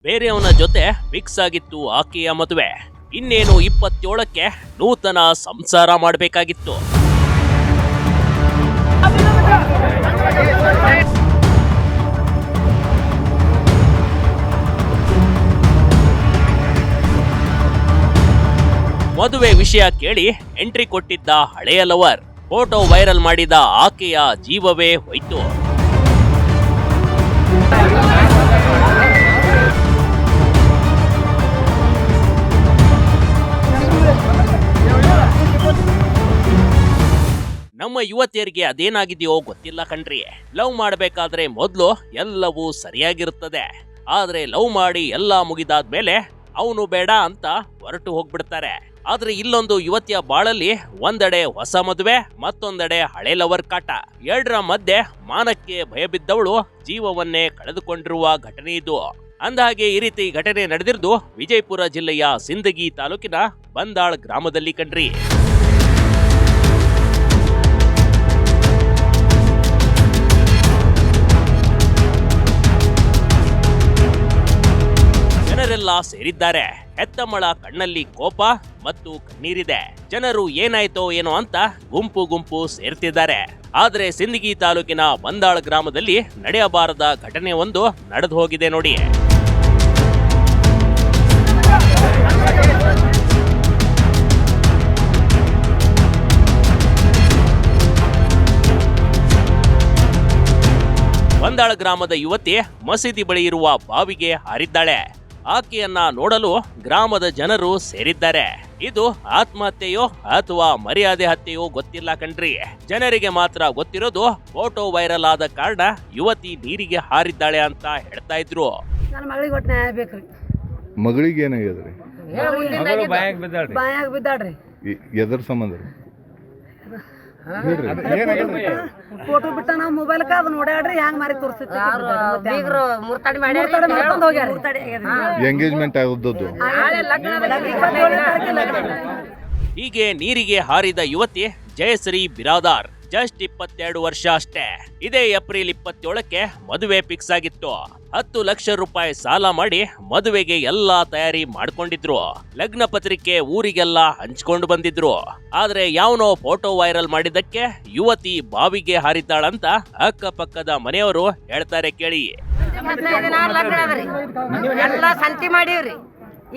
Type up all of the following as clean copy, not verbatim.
ಬೇರೆಯವನ ಜೊತೆ ಫಿಕ್ಸ್ ಆಗಿತ್ತು ಆಕೆಯ ಮದುವೆ. ಇನ್ನೇನು 27ಕ್ಕೆ ನೂತನ ಸಂಸಾರ ಮಾಡಬೇಕಾಗಿತ್ತು. ಮದುವೆ ವಿಷಯ ಕೇಳಿ ಎಂಟ್ರಿ ಕೊಟ್ಟಿದ್ದ ಹಳೆಯ ಲವರ್ ಫೋಟೋ ವೈರಲ್ ಮಾಡಿದ ಆಕೆಯ ಜೀವವೇ ಹೋಯ್ತು. ನಮ್ಮ ಯುವತಿಯರಿಗೆ ಅದೇನಾಗಿದೆಯೋ ಗೊತ್ತಿಲ್ಲ ಕಣ್ರಿ. ಲವ್ ಮಾಡಬೇಕಾದ್ರೆ ಮೊದಲು ಎಲ್ಲವೂ ಸರಿಯಾಗಿರುತ್ತದೆ. ಆದ್ರೆ ಲವ್ ಮಾಡಿ ಎಲ್ಲ ಮುಗಿದಾದ್ಮೇಲೆ ಅವನು ಬೇಡ ಅಂತ ಹೊರಟು ಹೋಗ್ಬಿಡ್ತಾರೆ. ಆದ್ರೆ ಇಲ್ಲೊಂದು ಯುವತಿಯ ಬಾಳಲ್ಲಿ ಒಂದೆಡೆ ಹೊಸ ಮದುವೆ, ಮತ್ತೊಂದೆಡೆ ಹಳೆ ಲವರ್ ಕಾಟ. ಎರಡರ ಮಧ್ಯೆ ಮಾನಕ್ಕೆ ಭಯ ಬಿದ್ದವಳು ಜೀವವನ್ನೇ ಕಳೆದುಕೊಂಡಿರುವ ಘಟನೆ ಇದು. ಅಂದಹಾಗೆ ಈ ರೀತಿ ಘಟನೆ ನಡೆದಿರುವುದು ವಿಜಯಪುರ ಜಿಲ್ಲೆಯ ಸಿಂದಗಿ ತಾಲೂಕಿನ ಬಂದಾಳ್ ಗ್ರಾಮದಲ್ಲಿ ಕಣ್ರಿ. ಜನರೆಲ್ಲ ಸೇರಿದ್ದಾರೆ. ಹೆತ್ತಮ್ಮಳ ಕಣ್ಣಲ್ಲಿ ಕೋಪ ಮತ್ತು ಕಣ್ಣೀರಿದೆ. ಜನರು ಏನಾಯ್ತೋ ಏನೋ ಅಂತ ಗುಂಪು ಗುಂಪು ಸೇರ್ತಿದ್ದಾರೆ. ಆದ್ರೆ ಸಿಂದಗಿ ತಾಲೂಕಿನ ಬಂದಾಳ್ ಗ್ರಾಮದಲ್ಲಿ ನಡೆಯಬಾರದ ಘಟನೆ ಒಂದು ನಡೆದು ಹೋಗಿದೆ ನೋಡಿ. ಬಂದಾಳ್ ಗ್ರಾಮದ ಯುವತಿ ಮಸೀದಿ ಬಳಿ ಇರುವ ಬಾವಿಗೆ ಹಾರಿದ್ದಾಳೆ. ಆಕೆಯನ್ನ ನೋಡಲು ಗ್ರಾಮದ ಜನರು ಸೇರಿದ್ದಾರೆ. ಇದು ಆತ್ಮಹತ್ಯೆಯೋ ಅಥವಾ ಮರ್ಯಾದೆ ಹತ್ಯೆಯೋ ಗೊತ್ತಿಲ್ಲ ಕಣ್ರಿ. ಜನರಿಗೆ ಮಾತ್ರ ಗೊತ್ತಿರೋದು ಫೋಟೋ ವೈರಲ್ ಆದ ಕಾರಣ ಯುವತಿ ನೀರಿಗೆ ಹಾರಿದ್ದಾಳೆ ಅಂತ ಹೇಳ್ತಾ ಇದ್ರು. ನನ್ನ ಮಗಳಿಗೆ ಒಟ್ಟು ನ್ಯಾಯ ಬೇಕ್ರಿ. ಮಗಳಿಗೆ ಏನಾಗ್ಯದ್ರಿ? ಬಾಯಾಗ ಬಿದ್ದಾಳ್ರಿ. ಎದರ ಸಂಬಂಧ ರೀ? ಫೋಟೋ ಬಿಟ್ಟ ನಾವು ಮೊಬೈಲ್ ಅದು ನೋಡ್ಯಾಡ್ರಿ ಹ್ಯಾಂಗ ಮಾರಿ ತೋರಿಸ್ತಿತ್ತು. ಎಂಗೇಜ್ಮೆಂಟ್ ಆಗೋದದ್ದು. ಹೀಗೆ ನೀರಿಗೆ ಹಾರಿದ ಯುವತಿ ಜಯಶ್ರೀ ಬಿರಾದಾರ್. ಜಸ್ಟ್ 22 ವರ್ಷ ಅಷ್ಟೇ. ಇದೇ ಏಪ್ರಿಲ್ 27ಕ್ಕೆ ಮದುವೆ ಫಿಕ್ಸ್ ಆಗಿತ್ತು. 10 ಲಕ್ಷ ರೂಪಾಯಿ ಸಾಲ ಮಾಡಿ ಮದುವೆಗೆ ಎಲ್ಲಾ ತಯಾರಿ ಮಾಡ್ಕೊಂಡಿದ್ರು. ಲಗ್ನ ಪತ್ರಿಕೆ ಊರಿಗೆಲ್ಲ ಹಂಚ್ಕೊಂಡು ಬಂದಿದ್ರು. ಆದ್ರೆ ಯಾವನೋ ಫೋಟೋ ವೈರಲ್ ಮಾಡಿದ್ದಕ್ಕೆ ಯುವತಿ ಬಾವಿಗೆ ಹಾರಿದ್ದಾಳಂತ ಅಕ್ಕಪಕ್ಕದ ಮನೆಯವರು ಹೇಳ್ತಾರೆ ಕೇಳಿ. ಎಲ್ಲ ಸಂತಿ ಮಾಡೀವ್ರಿ.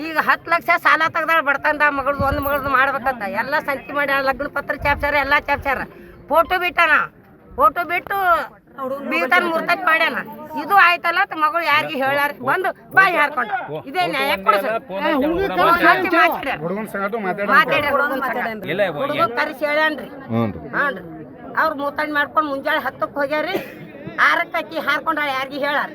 ಈಗ 10 ಲಕ್ಷ ಸಾಲ ತೆಗ್ದಾಳ ಬಡ್ತಂದ ಮಗಳದು ಒಂದು ಮಗಳದು ಮಾಡ್ಬೇಕಂತ ಎಲ್ಲ ಸಂತಿ ಮಾಡಿ ಲಗ್ನ ಪತ್ರ ಚಾಪ್ಸಾರ ಎಲ್ಲ ಚಾಪ್ಸಾರ. ಫೋಟೋ ಬಿಟ್ಟಾನ. ಫೋಟೋ ಬಿಟ್ಟು ಬೀಗತಾನ ಮುರ್ತಕ್ ಮಾಡ್ಯಾನ. ಇದು ಆಯ್ತಲ್ಲ ಮಗಳು ಯಾರಿಗೆ ಹೇಳ್ಯಾರ ಬಂದು ಬಾಯಿ ಹಾರ್ಕೊಂಡ. ಇದೇ ನ್ಯಾಯ ಹುಡುಗ ಕರೆಸಿ ಹೇಳ್ಯಾನ್ರಿ. ಹಾನ್ರಿ ಅವ್ರು ಮೂತಾಣಿ ಮಾಡ್ಕೊಂಡು ಮುಂಜಾನೆ 10ಕ್ಕೆ ಹೋಗ್ಯಾರಿ. 6ಕ್ಕೆ ಅಕ್ಕಿ ಹಾರ್ಕೊಂಡಾಳ ಯಾರಿಗೆ ಹೇಳಾರ.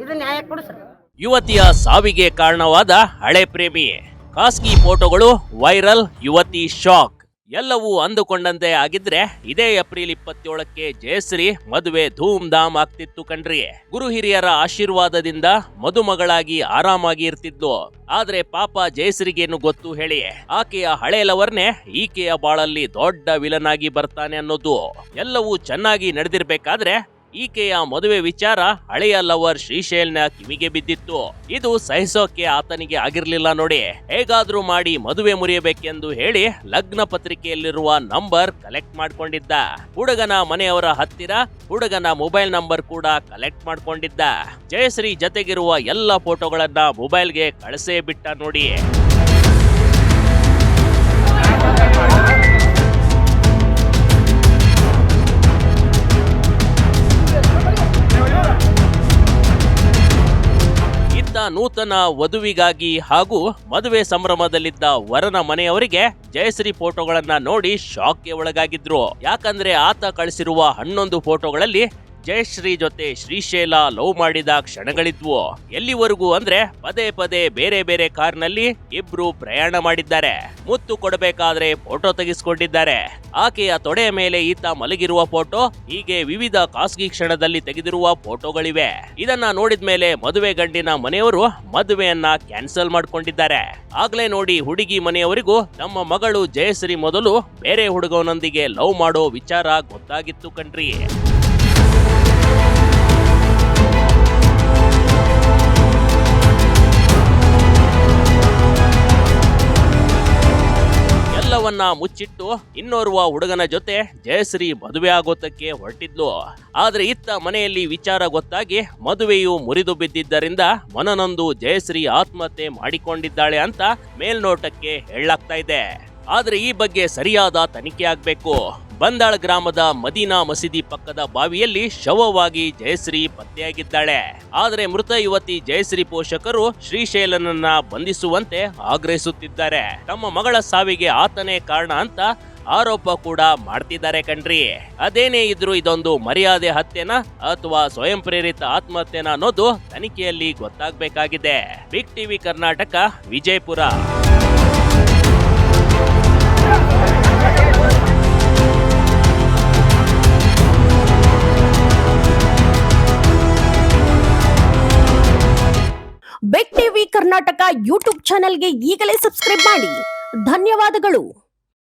ಇದು ನ್ಯಾಯ ಕೊಡಿಸ್ರಿ. ಯುವತಿಯ ಸಾವಿಗೆ ಕಾರಣವಾದ ಹಳೆ ಪ್ರೇಮಿ. ಖಾಸಗಿ ಫೋಟೋಗಳು ವೈರಲ್, ಯುವತಿ ಶಾಕ್. ಎಲ್ಲವೂ ಅಂದುಕೊಂಡಂತೆ ಆಗಿದ್ರೆ ಇದೇ ಏಪ್ರಿಲ್ 27ಕ್ಕೆ ಜಯಶ್ರೀ ಮದುವೆ ಧೂಮ್ ಧಾಮ್ ಆಗ್ತಿತ್ತು ಕಣ್ರಿ. ಗುರು ಹಿರಿಯರ ಆಶೀರ್ವಾದದಿಂದ ಮದುಮಗಳಾಗಿ ಆರಾಮಾಗಿ ಇರ್ತಿದ್ಲು. ಆದ್ರೆ ಪಾಪ ಜಯಶ್ರೀಗೇನು ಗೊತ್ತು ಹೇಳಿ. ಆಕೆಯ ಹಳೆ ಲವರ್ನೇ ಈಕೆಯ ಬಾಳಲ್ಲಿ ದೊಡ್ಡ ವಿಲನ್ ಆಗಿ ಬರ್ತಾನೆ ಅನ್ನೋದು. ಎಲ್ಲವೂ ಚೆನ್ನಾಗಿ ನಡೆದಿರ್ಬೇಕಾದ್ರೆ ಈಕೆಯ ಮದುವೆ ವಿಚಾರ ಹಳೆಯ ಲವರ್ ಶ್ರೀಶೈಲ್ನ ಕಿವಿಗೆ ಬಿದ್ದಿತ್ತು. ಇದು ಸಹಿಸೋಕೆ ಆತನಿಗೆ ಆಗಿರ್ಲಿಲ್ಲ ನೋಡಿ. ಹೇಗಾದ್ರೂ ಮಾಡಿ ಮದುವೆ ಮುರಿಯಬೇಕೆಂದು ಹೇಳಿ ಲಗ್ನ ಪತ್ರಿಕೆಯಲ್ಲಿರುವ ನಂಬರ್ ಕಲೆಕ್ಟ್ ಮಾಡ್ಕೊಂಡಿದ್ದ. ಹುಡುಗನ ಮನೆಯವರ ಹತ್ತಿರ ಹುಡುಗನ ಮೊಬೈಲ್ ನಂಬರ್ ಕೂಡ ಕಲೆಕ್ಟ್ ಮಾಡ್ಕೊಂಡಿದ್ದ. ಜಯಶ್ರೀ ಜತೆಗಿರುವ ಎಲ್ಲ ಫೋಟೋಗಳನ್ನ ಮೊಬೈಲ್ಗೆ ಕಳಿಸೇ ಬಿಟ್ಟ ನೋಡಿ. ನೂತನ ವಧುವಿಗಾಗಿ ಹಾಗೂ ಮದುವೆ ಸಂಭ್ರಮದಲ್ಲಿದ್ದ ವರನ ಮನೆಯವರಿಗೆ ಜಯಶ್ರೀ ಫೋಟೋಗಳನ್ನ ನೋಡಿ ಶಾಕ್ಗೆ ಒಳಗಾಗಿದ್ರು. ಯಾಕಂದ್ರೆ ಆತ ಕಳಿಸಿರುವ 11 ಫೋಟೋಗಳಲ್ಲಿ ಜಯಶ್ರೀ ಜೊತೆ ಶ್ರೀಶೈಲ ಲವ್ ಮಾಡಿದ ಕ್ಷಣಗಳಿದ್ವು. ಎಲ್ಲಿವರೆಗೂ ಅಂದ್ರೆ ಪದೇ ಪದೇ ಬೇರೆ ಬೇರೆ ಕಾರ್ನಲ್ಲಿ ಇಬ್ರು ಪ್ರಯಾಣ ಮಾಡಿದ್ದಾರೆ. ಮುತ್ತು ಕೊಡಬೇಕಾದ್ರೆ ಫೋಟೋ ತೆಗೆಸ್ಕೊಂಡಿದ್ದಾರೆ. ಆಕೆಯ ತೊಡೆಯ ಮೇಲೆ ಈತ ಮಲಗಿರುವ ಫೋಟೋ, ಹೀಗೆ ವಿವಿಧ ಖಾಸಗಿ ಕ್ಷಣದಲ್ಲಿ ತೆಗೆದಿರುವ ಫೋಟೋಗಳಿವೆ. ಇದನ್ನ ನೋಡಿದ್ಮೇಲೆ ಮದುವೆ ಗಂಡಿನ ಮನೆಯವರು ಮದುವೆಯನ್ನ ಕ್ಯಾನ್ಸಲ್ ಮಾಡ್ಕೊಂಡಿದ್ದಾರೆ. ಆಗ್ಲೇ ನೋಡಿ ಹುಡುಗಿ ಮನೆಯವರಿಗೂ ನಮ್ಮ ಮಗಳು ಜಯಶ್ರೀ ಮೊದಲು ಬೇರೆ ಹುಡುಗನೊಂದಿಗೆ ಲವ್ ಮಾಡೋ ವಿಚಾರ ಗೊತ್ತಾಗಿತ್ತು ಕಣ್ರಿ. ನಿಜವನ್ನ ಮುಚ್ಚಿಟ್ಟು ಇನ್ನೋರ್ವ ಹುಡುಗನ ಜೊತೆ ಜಯಶ್ರೀ ಮದುವೆ ಆಗೋತಕ್ಕೆ ಹೊರಟಿದ್ಲು. ಆದ್ರೆ ಇತ್ತ ಮನೆಯಲ್ಲಿ ವಿಚಾರ ಗೊತ್ತಾಗಿ ಮದುವೆಯು ಮುರಿದು ಬಿದ್ದಿದ್ದರಿಂದ ಮನನೊಂದು ಜಯಶ್ರೀ ಆತ್ಮಹತ್ಯೆ ಮಾಡಿಕೊಂಡಿದ್ದಾಳೆ ಅಂತ ಮೇಲ್ನೋಟಕ್ಕೆ ಹೇಳಲಾಗ್ತಾ ಇದೆ. ಆದ್ರೆ ಈ ಬಗ್ಗೆ ಸರಿಯಾದ ತನಿಖೆ ಆಗ್ಬೇಕು. ಬಂದಾಳ್ ಗ್ರಾಮದ ಮದೀನಾ ಮಸೀದಿ ಪಕ್ಕದ ಬಾವಿಯಲ್ಲಿ ಶವವಾಗಿ ಜಯಶ್ರೀ ಪತ್ತೆಯಾಗಿದ್ದಾಳೆ. ಆದ್ರೆ ಮೃತ ಯುವತಿ ಜಯಶ್ರೀ ಪೋಷಕರು ಶ್ರೀಶೈಲನನ್ನ ಬಂಧಿಸುವಂತೆ ಆಗ್ರಹಿಸುತ್ತಿದ್ದಾರೆ. ತಮ್ಮ ಮಗಳ ಸಾವಿಗೆ ಆತನೇ ಕಾರಣ ಅಂತ ಆರೋಪ ಕೂಡ ಮಾಡ್ತಿದ್ದಾರೆ ಕಣ್ರಿ. ಅದೇನೇ ಇದ್ರೂ ಇದೊಂದು ಮರ್ಯಾದೆ ಹತ್ಯೆನಾ ಅಥವಾ ಸ್ವಯಂ ಪ್ರೇರಿತ ಆತ್ಮಹತ್ಯೆನ ಅನ್ನೋದು ತನಿಖೆಯಲ್ಲಿ ಗೊತ್ತಾಗಬೇಕಾಗಿದೆ. Big TV Karnataka, Vijayapura. Big TV Karnataka YouTube ಚಾನೆಲ್ಗೆ ಈಗಲೇ ಸಬ್ಸ್ಕ್ರೈಬ್ ಮಾಡಿ. ಧನ್ಯವಾದಗಳು.